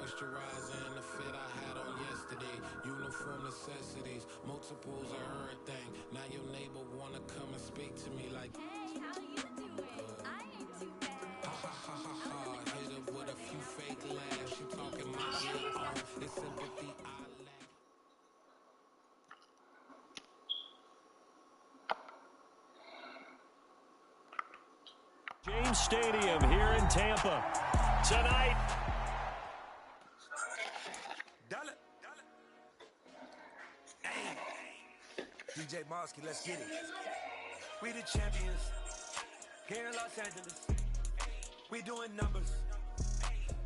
Moisturizer and the fit I had on yesterday. Uniform necessities, multiples of everything. Now your neighbor wanna come and speak to me like, hey, how you doing? I ain't too bad. ha ha ha ha ha. Hit her with a few fake laughs. She talking my good. It's sympathy I lack. James Stadium here in Tampa tonight. DJ Mosky, let's get it. We the champions here in Los Angeles. We doing numbers.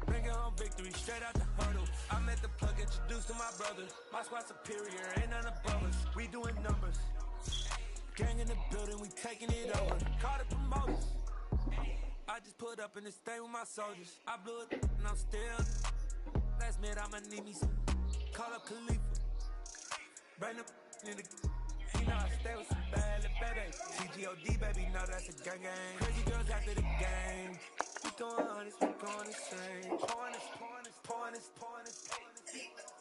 Bringing home victory straight out the hurdle. I met the plug, introduced to my brothers. My squad superior, ain't none above us. We doing numbers. Gang in the building, we taking it over. Call the promoters. I just put up in this thing with my soldiers. I blew it and I'm still. Last minute I'ma need me some. Call up Khalifa. Bring the in the. You know I stay with some bad little baby. CGOD baby, know that's a gang gang. Crazy girls after the game. We going honest, we going insane. Pouring this.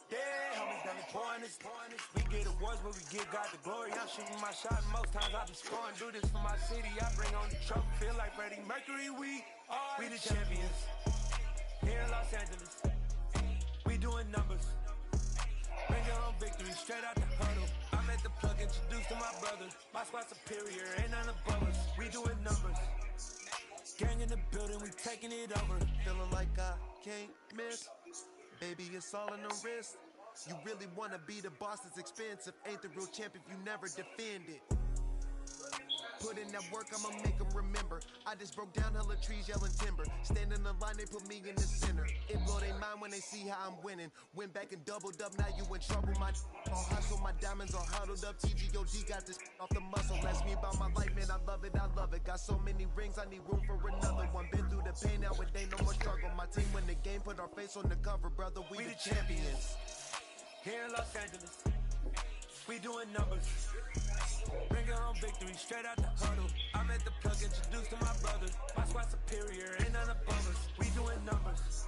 Yeah, homies got me pouring this. We get awards, but we give God the glory. I'm shooting my shot, and most times I be scoring. Do this for my city, I bring on the trophy. Feel like Freddie Mercury, we the champions. Here in Los Angeles, we doing numbers. Bringing home victory straight out the hurdle. I met the plug, introduced to my brothers. My squad superior, ain't none above us. We doing numbers. Gang in the building, we taking it over. Feeling like I can't miss. Baby, it's all in the wrist. You really wanna be the boss, it's expensive. Ain't the real champ if you never defend it. Put in that work, I'ma make them remember. I just broke down hella trees, yelling timber. Stand in the line, they put me in the center. It blow their mind when they see how I'm winning. Went back and doubled up, now you in trouble. My all hustle, my diamonds all huddled up. TGOD got this off the muscle. Ask me about my life, man, I love it. Got so many rings, I need room for another one. Been through the pain, now it ain't no more struggle. My team win the game, put our face on the cover, brother. We the champions. Here in Los Angeles, we doing numbers. Bringing home victory straight out the huddle. I met the plug, introduced to my brothers. My squad superior, ain't none above us. We doing numbers.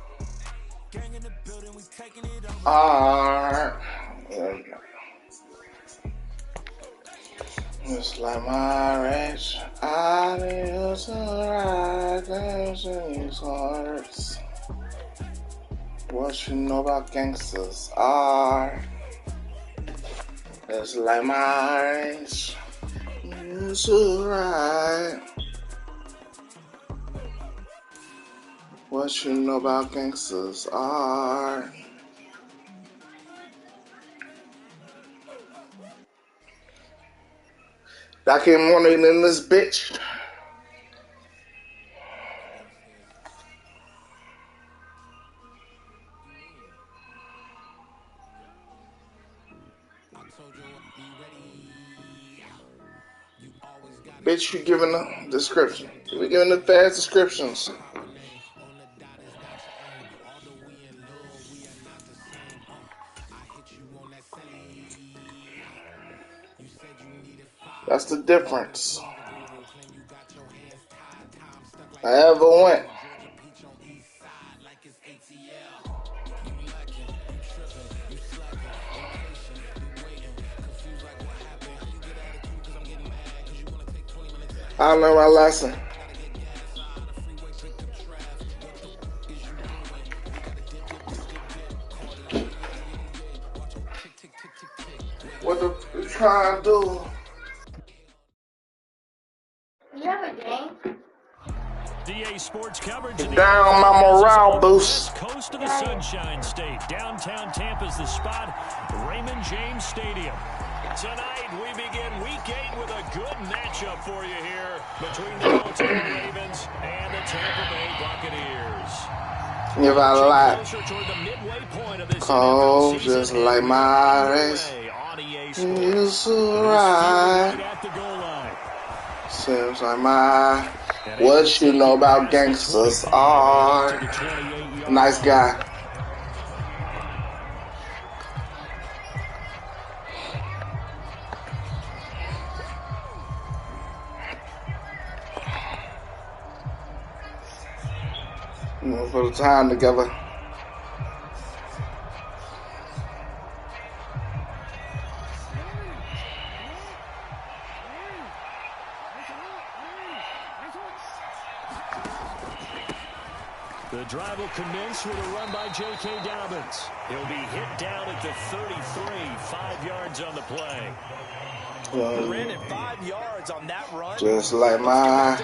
Gang in the building, we taking it over. Alright. There we go. It's like my rich. I used to ride things in these hearts. What you know about gangsters are. It's like my rich. Used to ride. What you know about gangsters are. I came wondering in this bitch. Bitch, you giving a description. We giving the fast descriptions. That's the difference. I ever went. I learned my lesson. What the you trying to do? You have a game? DA Sports coverage. Down my morale boost. Coast of the Sunshine State. Downtown Tampa's the spot. Raymond James Stadium. Tonight we begin Week 8 with a good matchup for you here between the Baltimore Ravens and the Tampa Bay Buccaneers. If I lie, oh, just like my race, used to ride. Seems like my, what you know about gangsters are. Nice guy. Put the time together. The drive will commence with a run by J.K. Dobbins. He'll be hit down at the 33, 5 yards on the play. Ran at 5 yards on that run. Just like my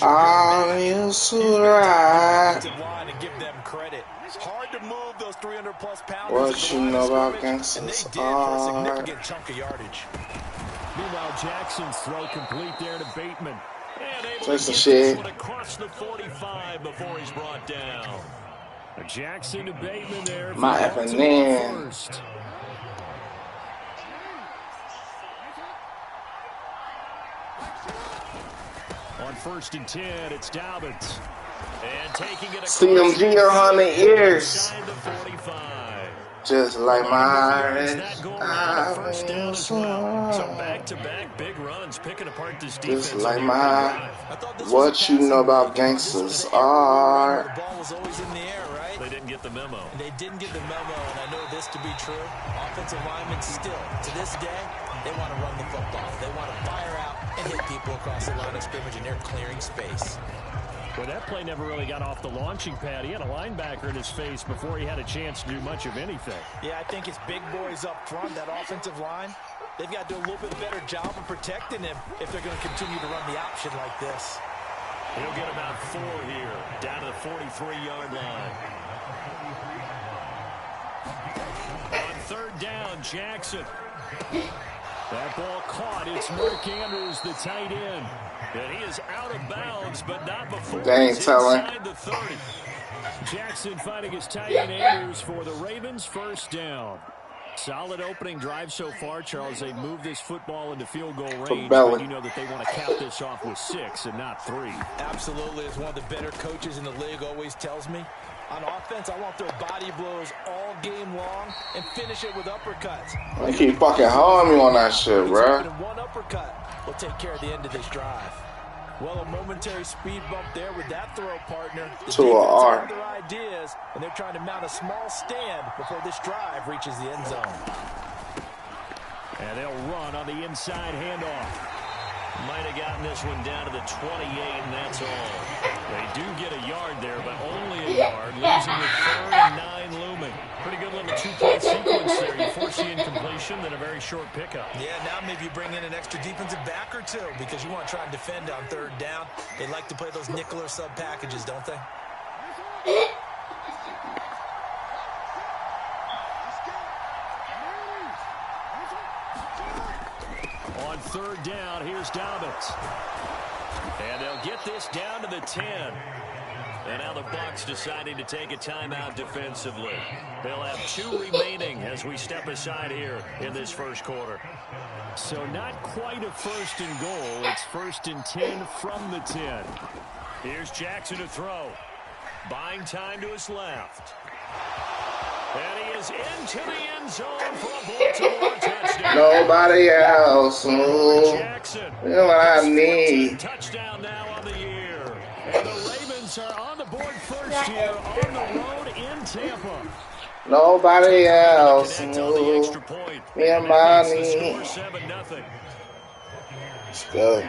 I used to ride. And give them credit. Hard to move those 300-plus pounds. What you know about gangsters? And they did for a significant chunk of yardage. Meanwhile, Jackson's throw complete there to Bateman. And able That's to the get shit. this one across the 45 before he's brought down. Jackson to Bateman there. My effing man. First. On 1st and 10, it's Dobbins. And taking it across CMG on the ears. inside the 45. Just like my That goal line, first down as well. So back-to-back big runs, picking apart this defense. Just like my what you know about gangsters are. The ball was always in the air, right? They didn't get the memo. They didn't get the memo, and I know this to be true. Offensive linemen still, to this day, they want to run the football. They want to fire out and hit people across the line of scrimmage, and they're clearing space. Well, that play never really got off the launching pad. He had a linebacker in his face before he had a chance to do much of anything. Yeah, I think it's big boys up front, that offensive line. They've got to do a little bit better job of protecting him if they're going to continue to run the option like this. He'll get about 4 here, down to the 43-yard line. On 3rd down, Jackson. That ball caught. It's Mark Andrews, the tight end. And he is out of bounds, but not before he's inside the 30. Jackson fighting his tight end Andrews for the Ravens' first down. Solid opening drive so far, Charles. They moved this football into field goal range, but you know that they want to cap this off with 6 and not 3. Absolutely. As one of the better coaches in the league always tells me, on offense, I want their body blows all game long and finish it with uppercuts. They keep fucking holding me on that shit, bro. One uppercut will take care of the end of this drive. Well, a momentary speed bump there with that throw partner. The to an R. their ideas, and they're trying to mount a small stand before this drive reaches the end zone. And they'll run on the inside handoff. Might have gotten this one down to the 28, and that's all. They do get a yard there, but only a yard, losing with 3rd and 9 looming. Pretty good little 2-play sequence there. You force the incompletion, then a very short pickup. Yeah, now maybe you bring in an extra defensive back or 2 because you want to try and defend on 3rd down. They like to play those nickel or sub packages, don't they? On 3rd down, here's Dobbins. And they'll get this down to the 10. And now the Bucs deciding to take a timeout defensively. They'll have 2 remaining as we step aside here in this first quarter. So not quite a 1st and goal. It's 1st and 10 from the 10. Here's Jackson to throw. Buying time to his left. And he is into the end zone for a Baltimore touchdown. Nobody else. Jackson. You know what I need. Touchdown now on the year. And the Ravens are on the board first here on the road in Tampa. Nobody else. On the extra point. Me and Bonnie. Score 7-0. It's good.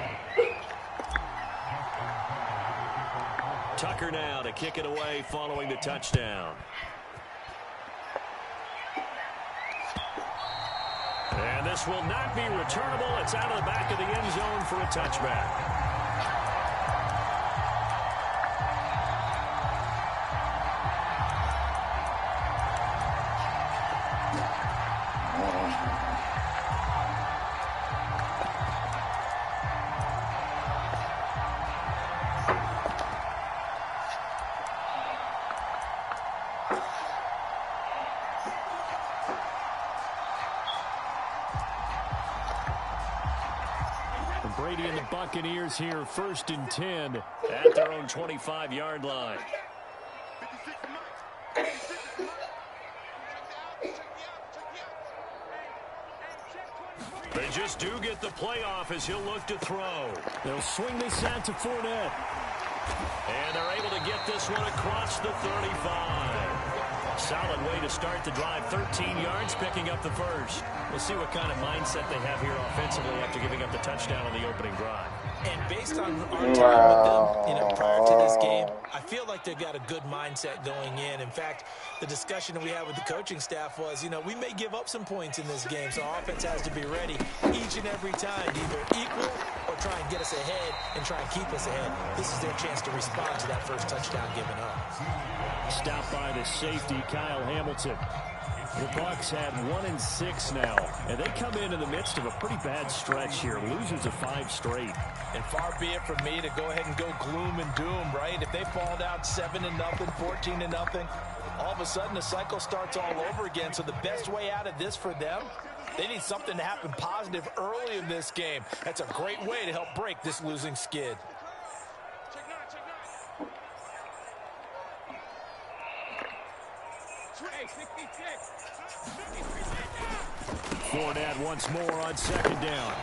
Tucker now to kick it away following the touchdown. And this will not be returnable. It's out of the back of the end zone for a touchback. Brady and the Buccaneers here, 1st and 10 at their own 25-yard line. They just do get the playoff as he'll look to throw. They'll swing this out to Fournette. And they're able to get this one across the 35. Solid way to start the drive. 13 yards, picking up the first. We'll see what kind of mindset they have here offensively after giving up the touchdown on the opening drive. And based on our time with them, prior to this game, I feel like they've got a good mindset going in. In fact, the discussion we had with the coaching staff was, we may give up some points in this game, so our offense has to be ready each and every time to either equal or try and get us ahead and try and keep us ahead. This is their chance to respond to that first touchdown given up. Stopped by the safety, Kyle Hamilton. The Bucs had 1-6 now, and they come in the midst of a pretty bad stretch here. Losers of 5 straight. And far be it from me to go ahead and go gloom and doom, right? If they fall down 7-0, 14-0, all of a sudden the cycle starts all over again. So the best way out of this for them, they need something to happen positive early in this game. That's a great way to help break this losing skid. Fournette once more on second down.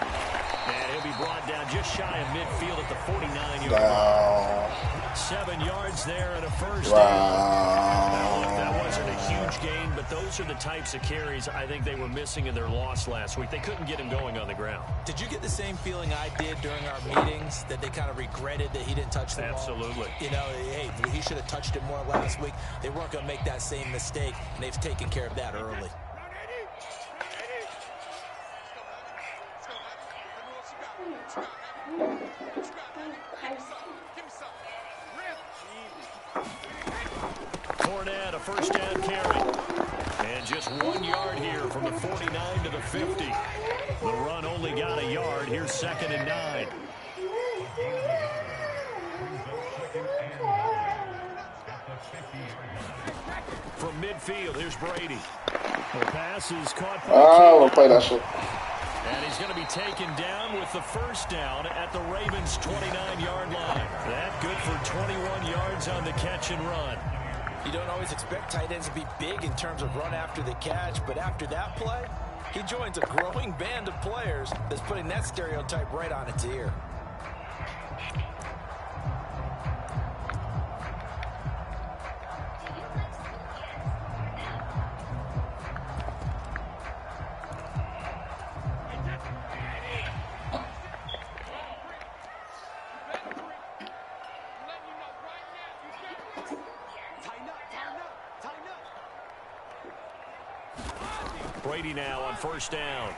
And he'll be brought down just shy of midfield at the 49-yard line. 7 yards there and a first down. Now, look, that wasn't a huge gain, but those are the types of carries I think they were missing in their loss last week. They couldn't get him going on the ground. Did you get the same feeling I did during our meetings, that they kind of regretted that he didn't touch the ball? Absolutely. Hey, he should have touched it more last week. They weren't going to make that same mistake, and they've taken care of that early. Fournette, a first down carry. And just 1 yard here from the 49 to the 50. The run only got a yard. Here's 2nd and 9. From midfield, here's Brady. The pass is caught by we'll play that shit. And he's going to be taken down with the first down at the Ravens' 29-yard line. That good for 21 yards on the catch and run. You don't always expect tight ends to be big in terms of run after the catch, but after that play, he joins a growing band of players that's putting that stereotype right on its ear. Brady now on first down.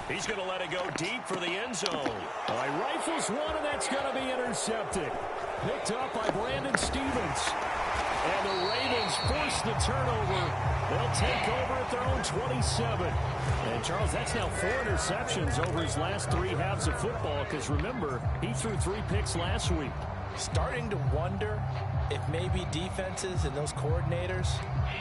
He's going to let it go deep for the end zone. All right, rifles one, and that's going to be intercepted. Picked up by Brandon Stevens. And the Ravens force the turnover. They'll take over at their own 27. And, Charles, that's now 4 interceptions over his last 3 halves of football, because, remember, he threw 3 picks last week. Starting to wonder if maybe defenses and those coordinators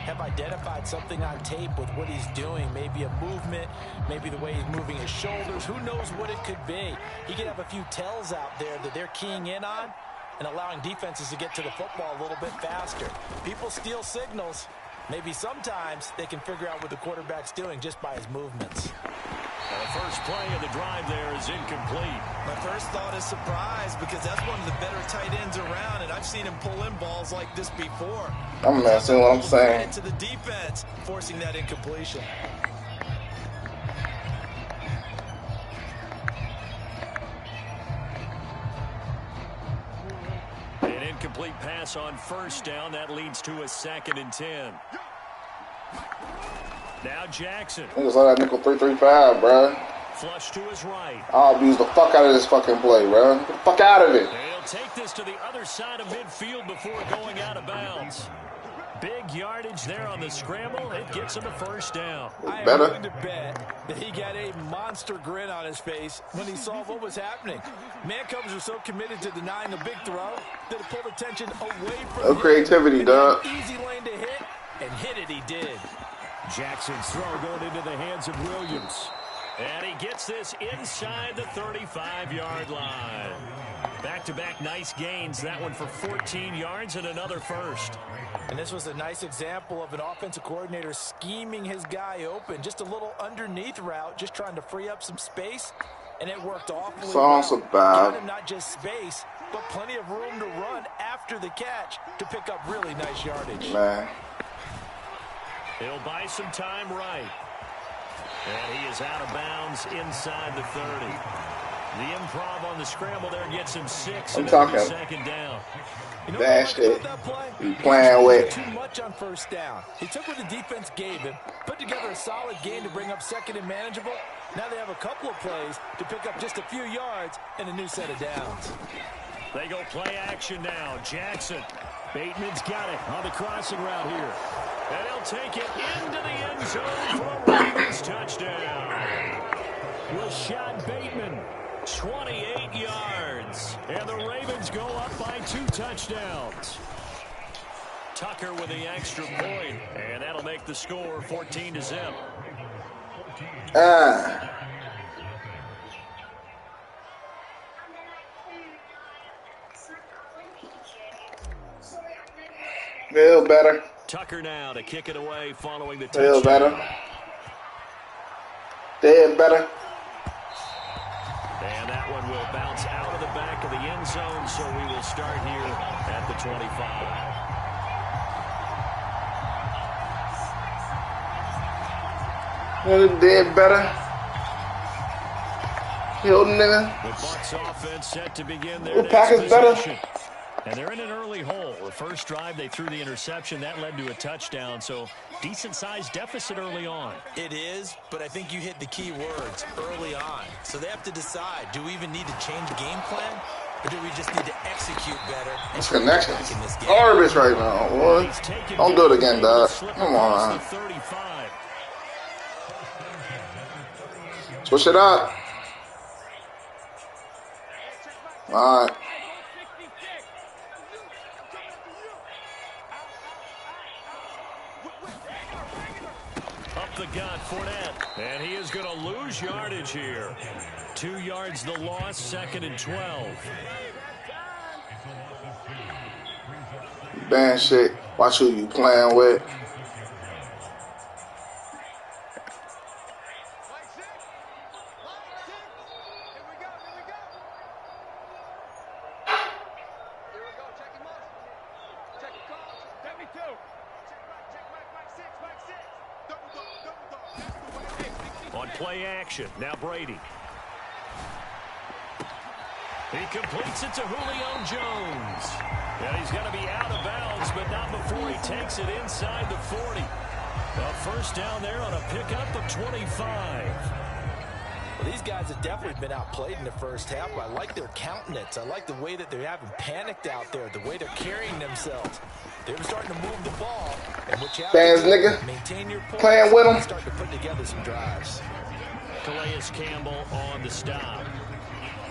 have identified something on tape with what he's doing. Maybe a movement, maybe the way he's moving his shoulders. Who knows what it could be? He could have a few tells out there that they're keying in on and allowing defenses to get to the football a little bit faster. People steal signals. Maybe sometimes they can figure out what the quarterback's doing just by his movements. The first play of the drive there is incomplete. My first thought is surprise, because that's one of the better tight ends around, and I've seen him pull in balls like this before. I'm messing what I'm saying. To the defense, forcing that incompletion. An incomplete pass on first down. That leads to a 2nd and 10. Now Jackson. Niggas like that nickel 3-3-5, bro. Flush to his right. I'll abuse the fuck out of this fucking play, bro. Get the fuck out of it. They'll take this to the other side of midfield before going out of bounds. Big yardage there on the scramble. It gets him a first down. I am willing to bet that he got a monster grin on his face when he saw what was happening. Mancovers were so committed to denying the big throw that it pulled attention away from him. No creativity, dog. Easy lane to hit, and hit it he did. Jackson's throw going into the hands of Williams. And he gets this inside the 35-yard line. Back-to-back nice gains. That one for 14 yards and another first. And this was a nice example of an offensive coordinator scheming his guy open. Just a little underneath route, just trying to free up some space. And it worked awfully well. Got him not just space, but plenty of room to run after after the catch to pick up really nice yardage. Man. He'll buy some time right. And he is out of bounds inside the 30. The improv on the scramble there gets him 6. I'm talking. Second down. You know Dash what I like it. about that play? You playing with. Too much on first down. He took what the defense gave him, put together a solid game to bring up second and manageable. Now they have a couple of plays to pick up just a few yards and a new set of downs. They go play action now. Jackson. Bateman's got it on the crossing route here. And he'll take it into the end zone for a Ravens touchdown. Rashad Bateman, 28 yards. And the Ravens go up by 2 touchdowns. Tucker with the extra point. And that'll make the score 14-0. Feel better. Tucker now to kick it away following the Feel touchdown. better. Dead better. And that one will bounce out of the back of the end zone, so we will start here at the 25. Dead better. Hill nigga. The Bucs offense set to begin their The next Packers better. possession. And they're in an early hole. The first drive, they threw the interception. That led to a touchdown, so decent-sized deficit early on. It is, but I think you hit the key words early on. So they have to decide, do we even need to change game plan, or do we just need to execute better? This connection is garbage right now, boy. Don't do it again, dog. Come on. Switch it up. All right. Up the gut, Fournette. And he is going to lose yardage here. 2 yards the loss, 2nd and 12. Bad shit. Watch who you playing with. On play action, now Brady. He completes it to Julio Jones. And he's going to be out of bounds, but not before he takes it inside the 40. A first down there on a pickup of 25. Well, these guys have definitely been outplayed in the first half. I like their countenance. I like the way that they haven't panicked out there, the way they're carrying themselves. They're starting to move the ball. And what you have Fans, to do, nigga. maintain your points, Playing with 'em. start to put together some drives. Calais Campbell on the stop.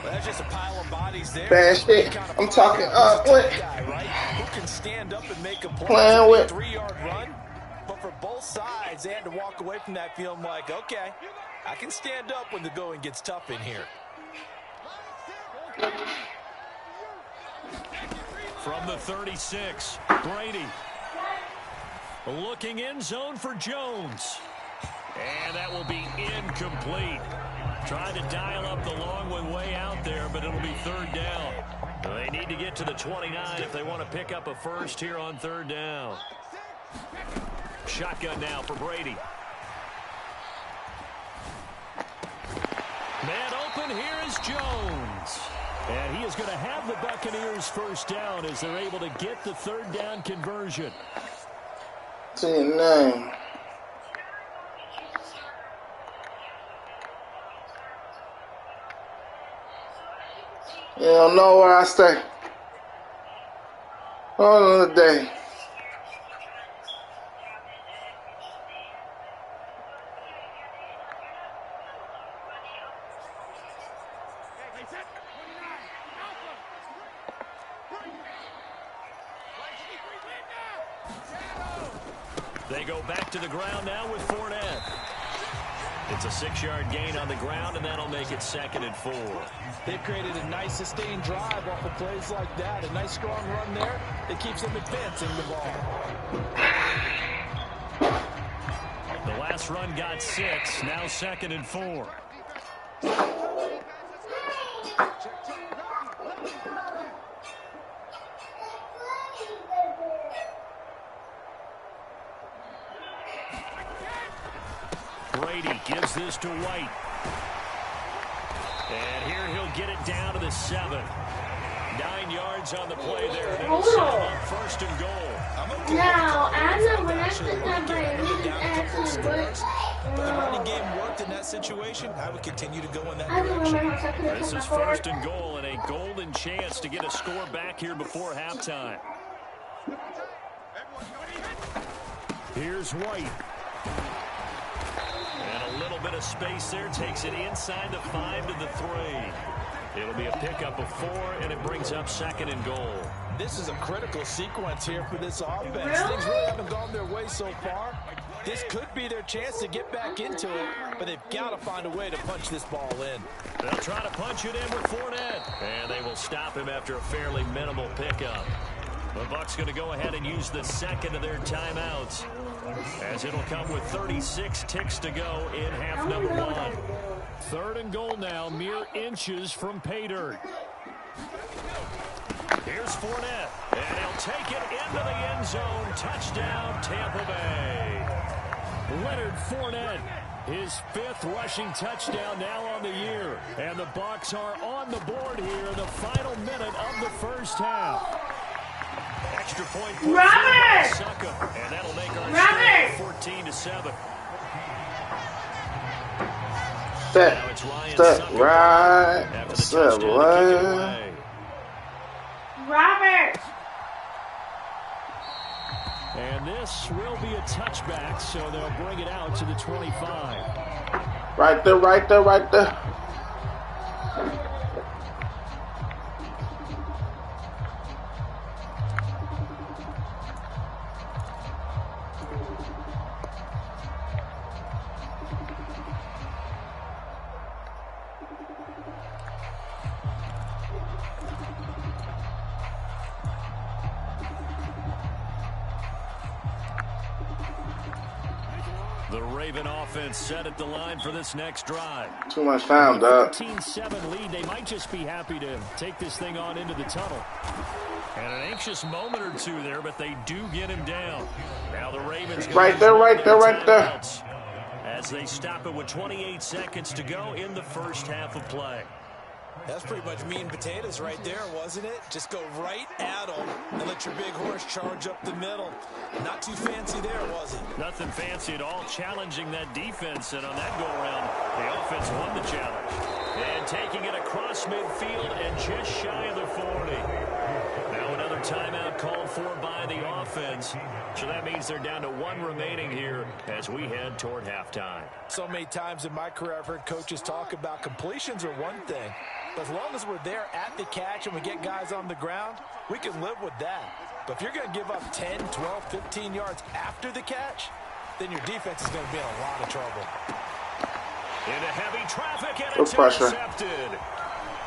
Well, that's just a pile of bodies there. Bad shit. I'm talking what? Guy, right? Who can stand up and make a play? Playing with. 3-yard run. But for both sides, they had to walk away from that feeling like, okay, I can stand up when the going gets tough in here. From the 36, Brady. Looking in zone for Jones. And that will be incomplete. Trying to dial up the long one way out there, but it'll be 3rd down. They need to get to the 29 if they want to pick up a first here on 3rd down. Shotgun now for Brady. Man open, here is Jones. And he is going to have the Buccaneers first down as they're able to get the 3rd down conversion. Say your name. You don't know where I stay. All the day. They go back to the ground now with Fournette. It's a 6-yard gain on the ground, and that'll make it 2nd and 4. They've created a nice sustained drive off of plays like that. A nice strong run there that keeps them advancing the ball. The last run got 6, now 2nd and 4. Brady gives this to White. And here he'll get it down to the 7. 9 yards on the play there. And it'll set him up 1st and goal. Now, I know when I sit down by it actually works. If the running game worked in that situation, I would continue to go in that direction. This is 1st and goal and a golden chance to get a score back here before halftime. Here's White. And a little bit of space there. Takes it inside the 5 to the 3. It'll be a pickup of 4, and it brings up 2nd and goal. This is a critical sequence here for this offense. Things really haven't gone their way so far. This could be their chance to get back into it, but they've got to find a way to punch this ball in. They'll try to punch it in with Fournette. And they will stop him after a fairly minimal pickup. The Bucs going to go ahead and use the 2nd of their timeouts, as it'll come with 36 ticks to go in half number 1. 3rd and goal now, mere inches from pay dirt. Here's Fournette, and he'll take it into the end zone. Touchdown, Tampa Bay. Leonard Fournette, his 5th rushing touchdown now on the year. And the Bucs are on the board here in the final minute of the first half. Extra point for Succop, and that'll make our score 14-7. Step right. Step left. Robert! And this will be a touchback, so they'll bring it out to the 25. Right there, right there, right there. The Raven offense set at the line for this next drive. Too much time, dog. 14-7 lead. They might just be happy to take this thing on into the tunnel. And an anxious moment or two there, but they do get him down. Now the Ravens right there, right there, right there. As they stop it with 28 seconds to go in the first half of play. That's pretty much meat and potatoes right there, wasn't it? Just go right at them and let your big horse charge up the middle. Not too fancy there, was it? Nothing fancy at all, challenging that defense. And on that go-around, the offense won the challenge. And taking it across midfield and just shy of the 40. Now another timeout called for by the offense. So that means they're down to 1 remaining here as we head toward halftime. So many times in my career I've heard coaches talk about completions are one thing. But as long as we're there at the catch and we get guys on the ground, we can live with that. But if you're going to give up 10, 12, 15 yards after the catch, then your defense is going to be in a lot of trouble. Into heavy traffic, and it's intercepted.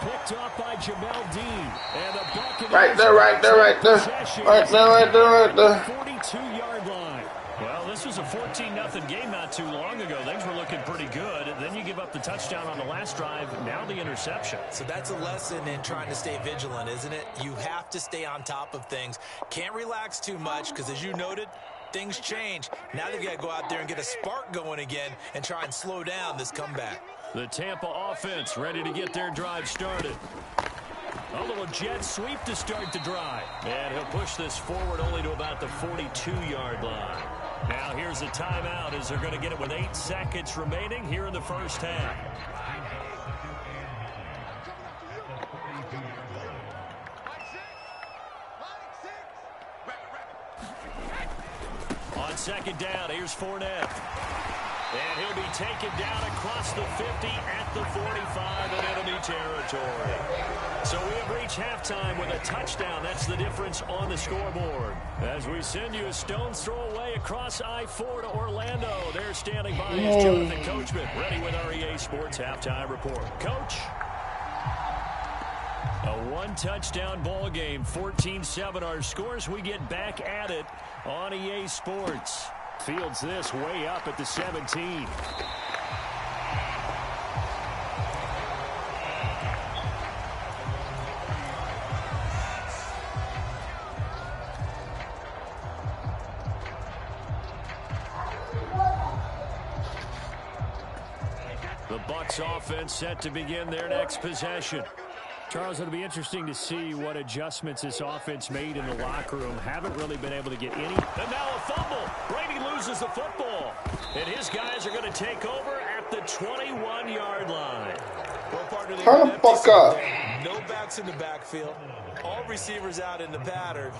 Picked off by Jamel Dean. And the Buccaneers right there, right there, right there. Right there, right there, right there. 42-yard line. Well, this was a 14-0 game not too long ago. Things were looking pretty good. Then you give up the touchdown on the last drive. Now the interception. So that's a lesson in trying to stay vigilant, isn't it? You have to stay on top of things. Can't relax too much because, as you noted, things change. Now they've got to go out there and get a spark going again and try and slow down this comeback. The Tampa offense ready to get their drive started. A little jet sweep to start the drive. And he'll push this forward only to about the 42-yard line. Now here's a timeout as they're going to get it with 8 seconds remaining here in the first half. On second down, here's Fournette. And he'll be taken down across the 50 at the 45 in enemy territory. So we have reached halftime with a touchdown. That's the difference on the scoreboard. As we send you a stone's throw away across I-4 to Orlando. They're standing by is Jonathan Coachman, ready with our EA Sports Halftime Report. Coach. A one-touchdown ball game, 14-7 our scores. We get back at it on EA Sports. Fields this way up at the 17. Bucs offense set to begin their next possession. Charles, it'll be interesting to see what adjustments this offense made in the locker room. Haven't really been able to get any. And now a fumble. Brady loses the football. And his guys are going to take over at the 21-yard line. Well, partner, Turn the fuck up. No backs in the backfield. All receivers out in the pattern.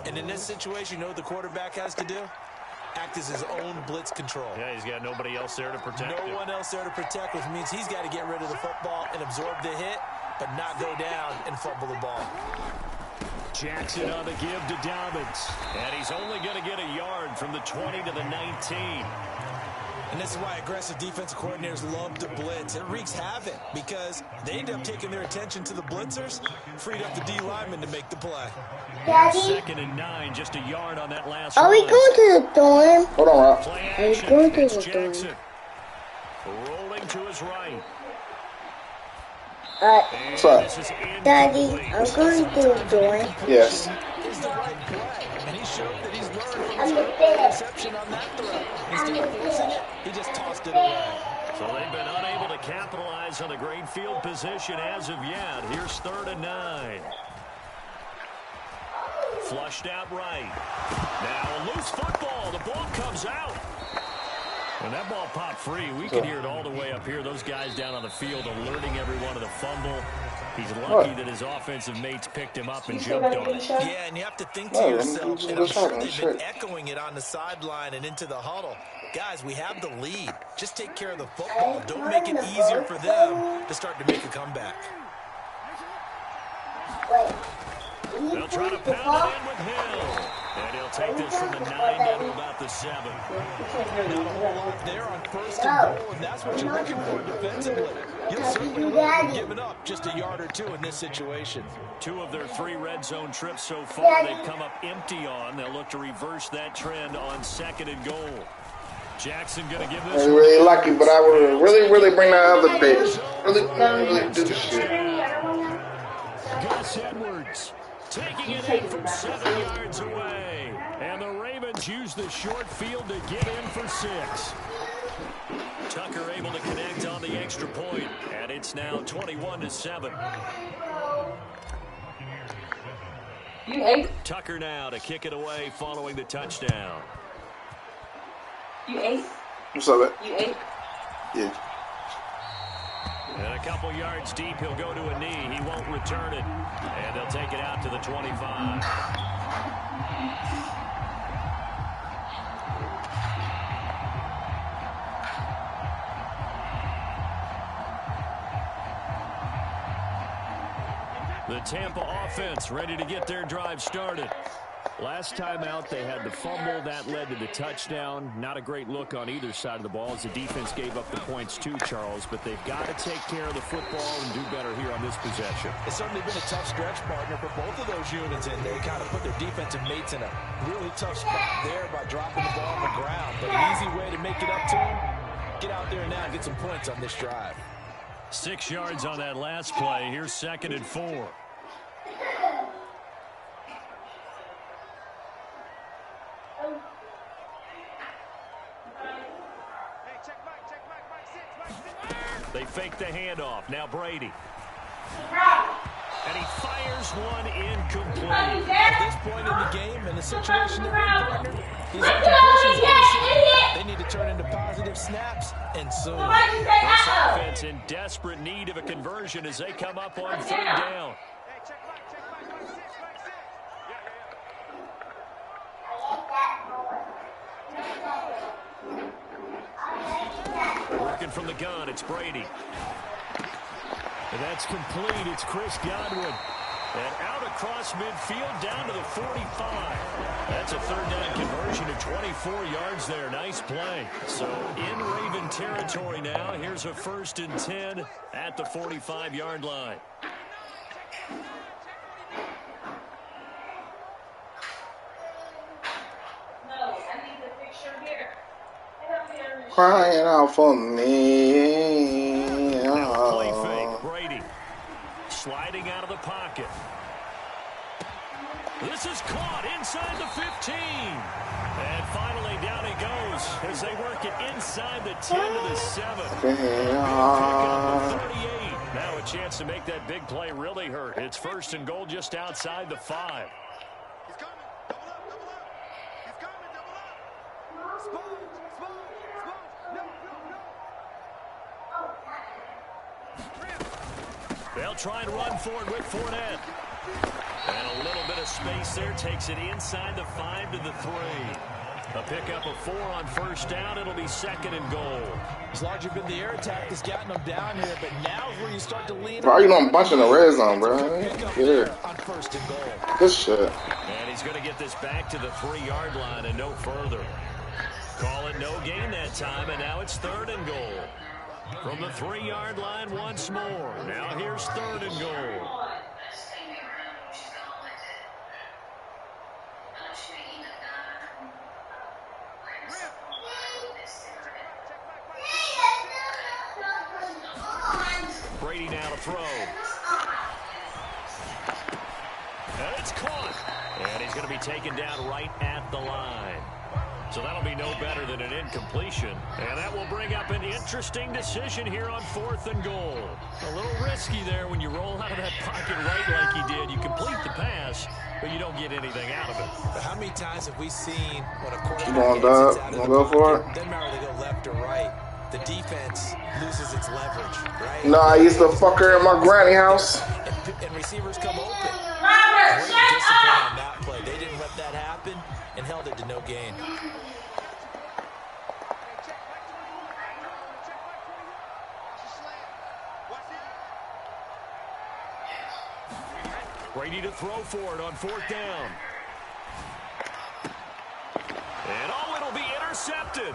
And in this situation, you know what the quarterback has to do? Act as his own blitz control. Yeah, he's got nobody else there to protect him. No one else there to protect, which means he's got to get rid of the football and absorb the hit, but not go down and fumble the ball. Jackson on the give to Dobbins. And he's only going to get a yard from the 20 to the 19. And this is why aggressive defensive coordinators love to blitz. It wreaks havoc because they end up taking their attention to the blitzers, freed up the D lineman to make the play. Daddy, 2nd and 9, just a yard on that last are we run. going to the dorm? Hold on, Rob. Play Are we action. going to It's the dorm? Jackson. Rolling to his right. What's up? This is Daddy, incomplete. I'm going to the dorm. Yes. Is the right play, and he showed that he's learned from I'm his the early best. interception on that throw. Instead of forcing it, he just tossed it away. So they've been unable to capitalize on a great field position as of yet. Here's 3rd and 9. Flushed out right. Now a loose football. The ball comes out. When that ball popped free, we could hear it all the way up here. Those guys down on the field alerting everyone of the fumble. He's lucky that his offensive mates picked him up and jumped on it. Yeah, and you have to think to yourself, and I'm sure they've been echoing it on the sideline and into the huddle. Guys, we have the lead. Just take care of the football. Don't make it easier for them to start to make a comeback. They'll try to pound it in with Hill. And he'll take this from the 9 down to about the 7. Not a whole lot there on 1st and goal, and that's what you're looking for defensively. You'll certainly look giving up just a yard or two in this situation. 2 of their 3 red zone trips so far they've come up empty on. They'll look to reverse that trend on 2nd and goal. Jackson going to give this. I'm really lucky, but I would really bring that other bitch. Really do this shit. Gus Edwards taking it in from 7 yards away. And the Ravens use the short field to get in for 6. Tucker able to connect on the extra point. And it's now 21-7. You ate? Tucker now to kick it away following the touchdown. You ate? What's up, man? You ate? Yeah. And a couple yards deep, he'll go to a knee. He won't return it. And they'll take it out to the 25. The Tampa offense ready to get their drive started. Last time out, they had the fumble. That led to the touchdown. Not a great look on either side of the ball as the defense gave up the points too, Charles. But they've got to take care of the football and do better here on this possession. It's certainly been a tough stretch, partner, for both of those units, and they kind of put their defensive mates in a really tough spot there by dropping the ball on the ground. But an easy way to make it up to them, get out there now and get some points on this drive. 6 yards on that last play. Here's 2nd and 4. They fake the handoff. Now Brady. And he fires one incomplete. At this point in the game and the situation they're in, partner, these incompletions on the field, they need to turn into positive snaps and soon. This offense in desperate need of a conversion as they come up on 3rd down. Working from the gun, it's Brady. And that's complete. It's Chris Godwin. And out across midfield down to the 45. That's a 3rd down conversion of 24 yards there. Nice play. So in Raven territory now. Here's a 1st and 10 at the 45-yard line. Crying out for me. Now play fake. Brady sliding out of the pocket. This is caught inside the 15. And finally down he goes as they work it inside the 10 to the 7. Big pickup of 38. Now a chance to make that big play really hurt. It's 1st and goal just outside the 5. He's coming. Double up. He's coming. Double up. Smoke. No. They'll try and run for it with Fournette. And a little bit of space there takes it inside the 5 to the 3. A pickup of 4 on 1st down. It'll be 2nd and goal. As large as been the air attack that's gotten them down here, but now's where you start to lean. Bro, you know I'm bunching the red zone, bro. Yeah. On 1st and goal. Good shit. And he's going to get this back to the 3-yard line and no further. Call it no gain that time, and now it's 3rd and goal. From the 3-yard line once more. Now here's 3rd and goal. Brady now to throw. And it's caught. And he's going to be taken down right at the line. So that'll be no better than an incompletion. And that will bring up an interesting decision here on 4th and goal. A little risky there when you roll out of that pocket right like he did. You complete the pass, but you don't get anything out of it. But how many times have we seen when a quarterback gets out of the go for it? Doesn't matter if they go left or right. The defense loses its leverage, right? No, I used to fuck her in my granny house. And receivers come open. Great discipline on that play. They didn't let that happen and held it to no gain. Brady to throw for it on 4th down. And it'll be intercepted.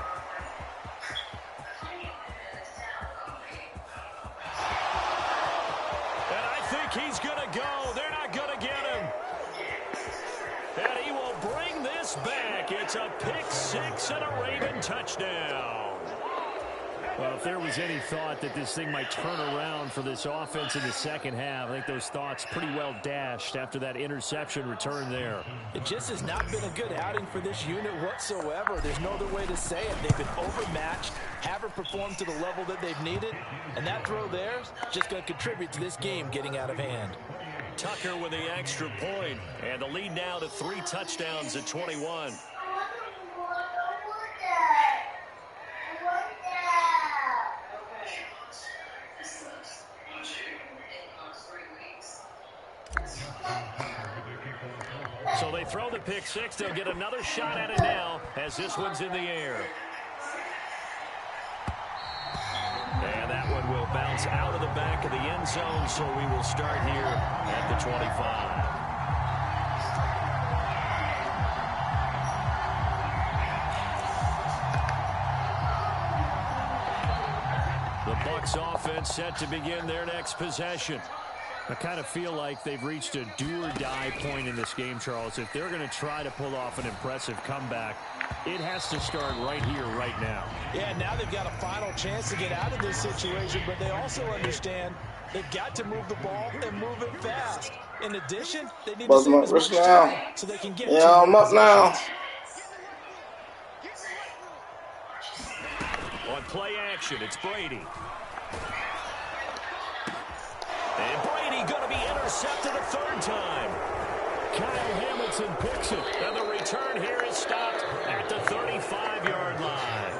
And I think he's going to go. They're not going to get him. And he will bring this back. It's a pick 6 and a Raven touchdown. Well, if there was any thought that this thing might turn around for this offense in the second half, I think those thoughts pretty well dashed after that interception return there. It just has not been a good outing for this unit whatsoever. There's no other way to say it. They've been overmatched, haven't performed to the level that they've needed, and that throw there is just going to contribute to this game getting out of hand. Tucker with the extra point, and the lead now to 3 touchdowns at 21. So they throw the pick 6. They'll get another shot at it now as this one's in the air. And that one will bounce out of the back of the end zone, so we will start here at the 25. The Bucs offense set to begin their next possession. I kind of feel like they've reached a do-or-die point in this game, Charles. If they're going to try to pull off an impressive comeback, it has to start right here, right now. Yeah, now they've got a final chance to get out of this situation, but they also understand they've got to move the ball and move it fast. In addition, they need to save as much time so they can get I'm up now. On play action, it's Brady. And Brady going to be intercepted a 3rd time. Kyle Hamilton picks it. And the return here is stopped at the 35-yard line.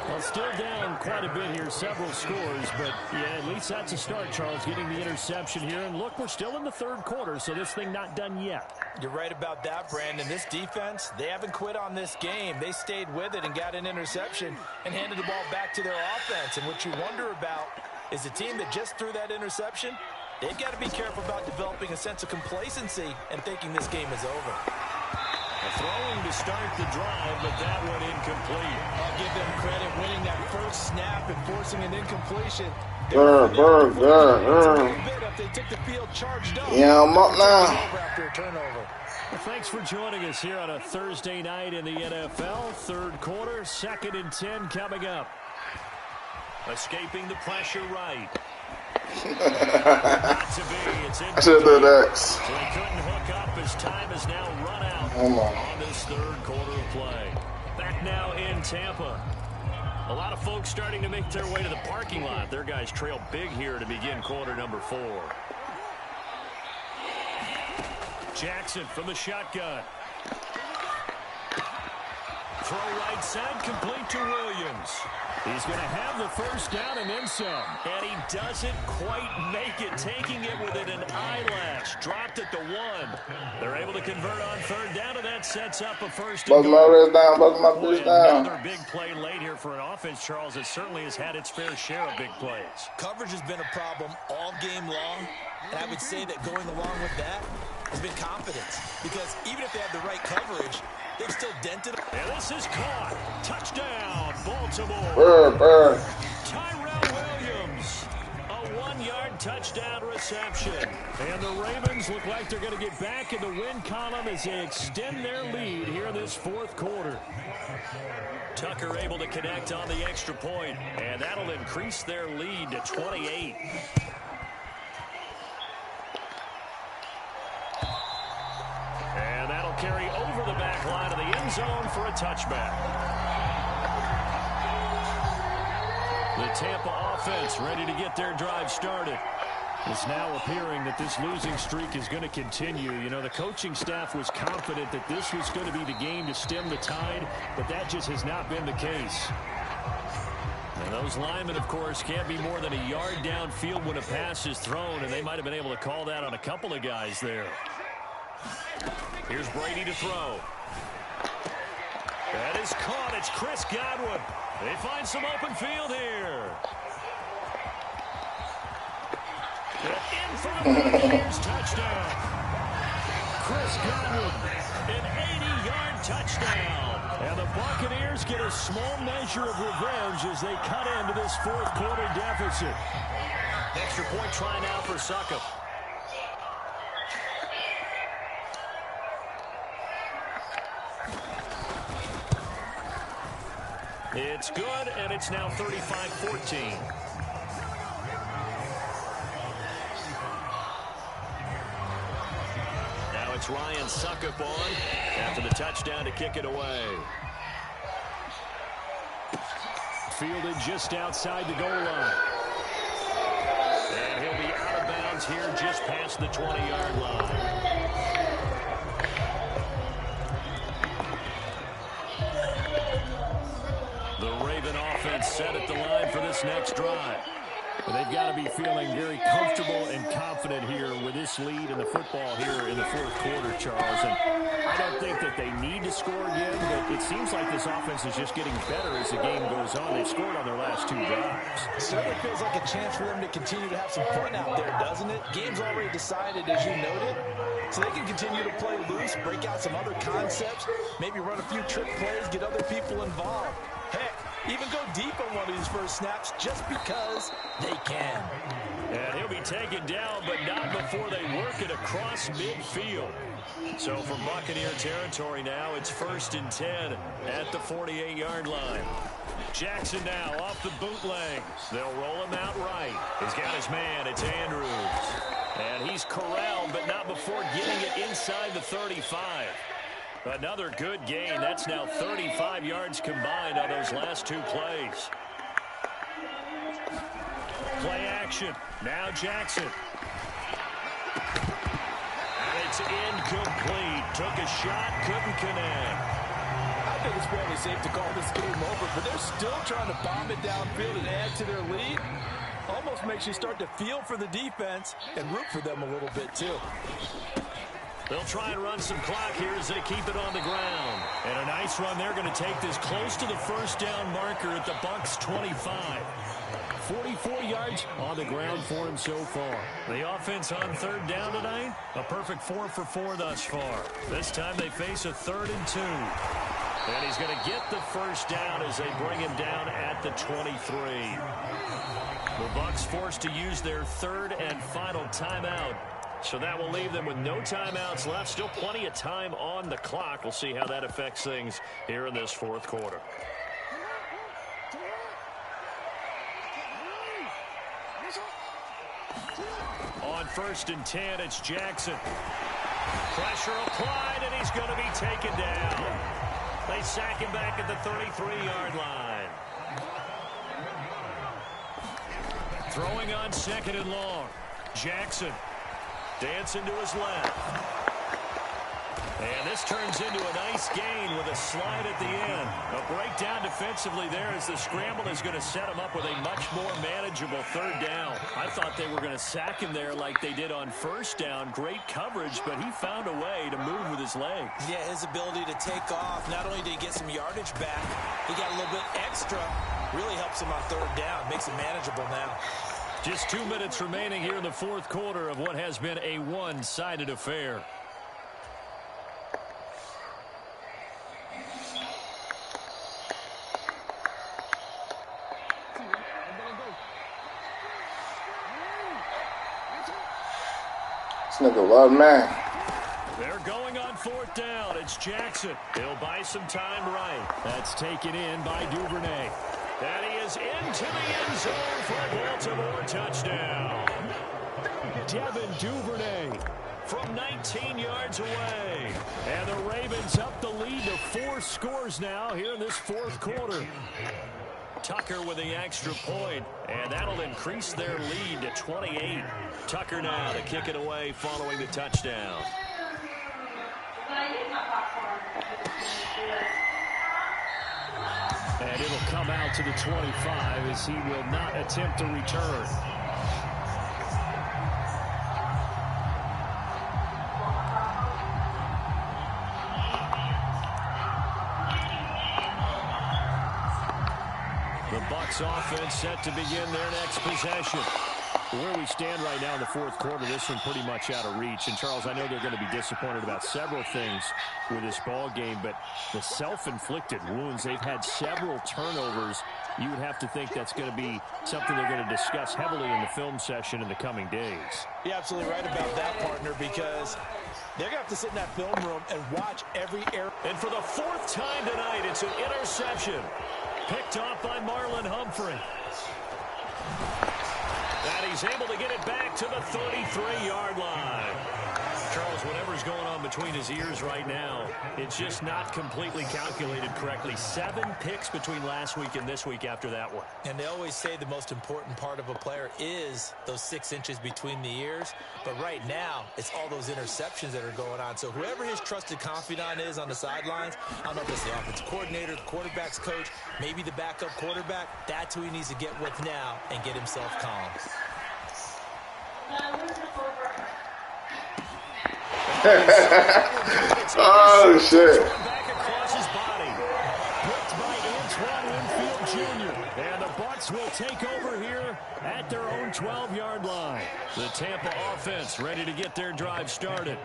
Well, still down quite a bit here, several scores, but yeah, at least that's a start, Charles, getting the interception here. And look, we're still in the 3rd quarter, so this thing not done yet. You're right about that, Brandon. This defense, they haven't quit on this game. They stayed with it and got an interception and handed the ball back to their offense. And what you wonder about is the team that just threw that interception, they've got to be careful about developing a sense of complacency and thinking this game is over. Throwing to start the drive, but that one incomplete. I'll give them credit winning that first snap and forcing an incompletion. Yeah, I'm up now. After a turnover. Well, thanks for joining us here on a Thursday night in the NFL. 3rd quarter, 2nd and 10 coming up. Escaping the pressure right. Not to be. It's I should have done X. So they couldn't hook up as time has now run out on this third quarter of play. Back now in Tampa. A lot of folks starting to make their way to the parking lot. Their guys trail big here to begin quarter number 4. Jackson from the shotgun. Throw right side, complete to Williams. He's going to have the first down and then some. And he doesn't quite make it, taking it within an eyelash. Dropped it to 1. They're able to convert on third down, and that sets up a first and Buzz my wrist down, buzz my wrist down. Another big play late here for an offense, Charles, that certainly has had its fair share of big plays. Coverage has been a problem all game long, and I would say that going along with that has been confidence. Because even if they have the right coverage, they've still dented. And this is caught. Touchdown, Baltimore. Burr. Tyrell Williams. A 1-yard touchdown reception. And the Ravens look like they're going to get back in the win column as they extend their lead here in this fourth quarter. Tucker able to connect on the extra point, and that'll increase their lead to 28. And that'll carry over the back line of the end zone for a touchback. The Tampa offense ready to get their drive started. It's now appearing that this losing streak is going to continue. You know, the coaching staff was confident that this was going to be the game to stem the tide, but that just has not been the case. And those linemen, of course, can't be more than a yard downfield when a pass is thrown, and they might have been able to call that on a couple of guys there. Here's Brady to throw. That is caught. It's Chris Godwin. They find some open field here. In for the Buccaneers touchdown. Chris Godwin, an 80-yard touchdown. And the Buccaneers get a small measure of revenge as they cut into this fourth quarter deficit. Extra point try now for Succop. It's good, and it's now 35-14. Now it's Ryan Succop on after the touchdown to kick it away. Fielded just outside the goal line. And he'll be out of bounds here just past the 20-yard line. Offense set at the line for this next drive. But they've got to be feeling very comfortable and confident here with this lead in the football here in the fourth quarter, Charles. And I don't think that they need to score again, but it seems like this offense is just getting better as the game goes on. They've scored on their last 2 drives. It certainly feels like a chance for them to continue to have some fun out there, doesn't it? Game's already decided, as you noted. So they can continue to play loose, break out some other concepts, maybe run a few trick plays, get other people involved. Heck, even go deep on one of these first snaps just because they can. And he'll be taken down, but not before they work it across midfield. So from Buccaneer territory now, it's 1st and 10 at the 48-yard line. Jackson now off the bootleg. They'll roll him out right. He's got his man. It's Andrews. And he's corralled, but not before getting it inside the 35. Another good gain. That's now 35 yards combined on those last 2 plays. Play action. Now Jackson. And it's incomplete. Took a shot, couldn't connect. I think it's fairly safe to call this game over, but they're still trying to bomb it downfield and add to their lead. Almost makes you start to feel for the defense and root for them a little bit, too. They'll try and run some clock here as they keep it on the ground. And a nice run. They're going to take this close to the first down marker at the Bucs 25. 44 yards on the ground for him so far. The offense on third down tonight, a perfect 4 for 4 thus far. This time they face a 3rd and 2. And he's going to get the first down as they bring him down at the 23. The Bucs forced to use their 3rd and final timeout. So that will leave them with no timeouts left. Still plenty of time on the clock. We'll see how that affects things here in this fourth quarter. 1st and 10. It's Jackson. Pressure applied, and he's going to be taken down. They sack him back at the 33-yard line. Throwing on 2nd and long. Jackson dancing to his left. And this turns into a nice gain with a slide at the end. A breakdown defensively there as the scramble is going to set him up with a much more manageable 3rd down. I thought they were going to sack him there like they did on 1st down. Great coverage, but he found a way to move with his legs. Yeah, his ability to take off. Not only did he get some yardage back, he got a little bit extra. Really helps him on 3rd down. Makes it manageable now. Just 2 minutes remaining here in the 4th quarter of what has been a one-sided affair. This nigga love man. They're going on 4th down. It's Jackson. He'll buy some time right. That's taken in by Duvernay. And he is into the end zone for a Baltimore touchdown. Devin Duvernay from 19 yards away. And the Ravens up the lead to 4 scores now here in this 4th quarter. Tucker with the extra point, and that'll increase their lead to 28. Tucker now to kick it away following the touchdown. And it'll come out to the 25 as he will not attempt to return. The Bucs offense set to begin their next possession. Where we stand right now in the 4th quarter, this one pretty much out of reach. And, Charles, I know they're going to be disappointed about several things with this ball game, but the self-inflicted wounds, they've had several turnovers. You would have to think that's going to be something they're going to discuss heavily in the film session in the coming days. You're absolutely right about that, partner, because they're going to have to sit in that film room and watch every error. And for the 4th time tonight, it's an interception. Picked off by Marlon Humphrey. And he's able to get it back to the 33-yard line. Charles, whatever's going on between his ears right now, it's just not completely calculated correctly. 7 picks between last week and this week after that one. And they always say the most important part of a player is those 6 inches between the ears. But right now, it's all those interceptions that are going on. So whoever his trusted confidant is on the sidelines, I don't know if it's the offensive coordinator, the quarterback's coach, maybe the backup quarterback, that's who he needs to get with now and get himself calm. Oh, shit. Back across his body. Picked by Antoine Winfield Jr. And the Bucs will take over here at their own 12-yard line. The Tampa offense ready to get their drive started.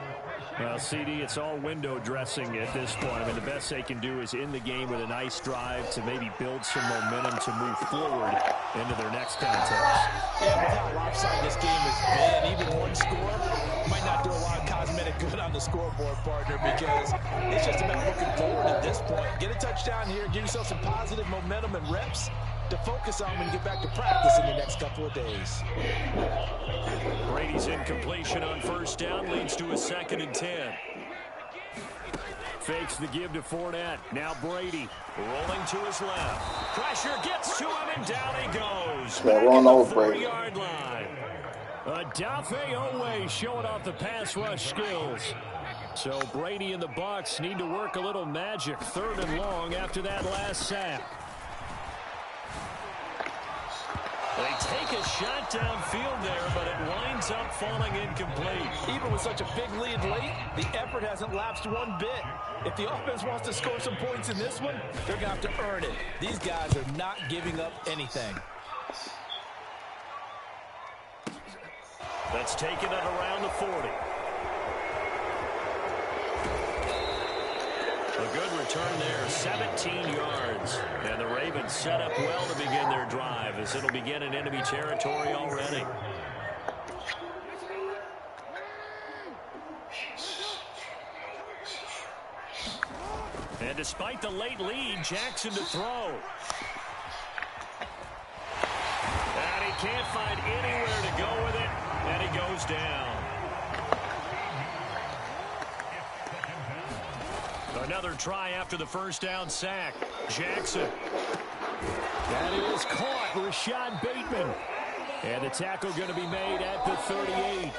Well, CD, it's all window dressing at this point. I mean, the best they can do is in the game with a nice drive to maybe build some momentum to move forward into their next contest. Yeah, with how lopsided this game has been, even one score might not do a lot of cosmetic good on the scoreboard, partner, because it's just about looking forward at this point. Get a touchdown here, give yourself some positive momentum and reps to focus on when you get back to practice in the next couple of days. Brady's incompletion on 1st down leads to a 2nd and 10. Fakes the give to Fournette. Now Brady rolling to his left. Pressure gets to him, and down he goes. Back at the 40-yard line. Odafe Oweh showing off the pass rush skills. So Brady and the Bucs need to work a little magic. 3rd and long after that last sack. They take a shot downfield there, but it winds up falling incomplete. Even with such a big lead late, the effort hasn't lapsed one bit. If the offense wants to score some points in this one, they're going to have to earn it. These guys are not giving up anything. That's taken at around the 40. A good return there, 17 yards. And the Ravens set up well to begin their drive as it'll begin in enemy territory already. And despite the late lead, Jackson to throw. And he can't find anywhere to go with it. And he goes down. Another try after the first down sack. Jackson. That is caught. Rashad Bateman. And the tackle going to be made at the 38.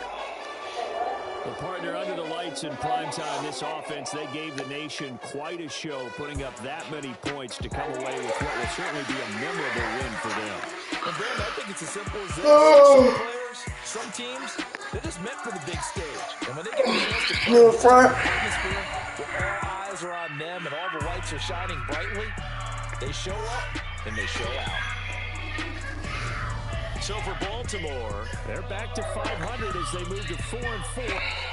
The partner under the lights in primetime, this offense, they gave the nation quite a show, putting up that many points to come away with what will certainly be a memorable win for them. And Ben, I think it's as simple as this. Some players, some teams, they're just meant for the big stage. And when they get a chance to play in the atmosphere, where all eyes are on them and all the lights are shining brightly, they show up and they show out. So for Baltimore, they're back to 500 as they move to 4-4.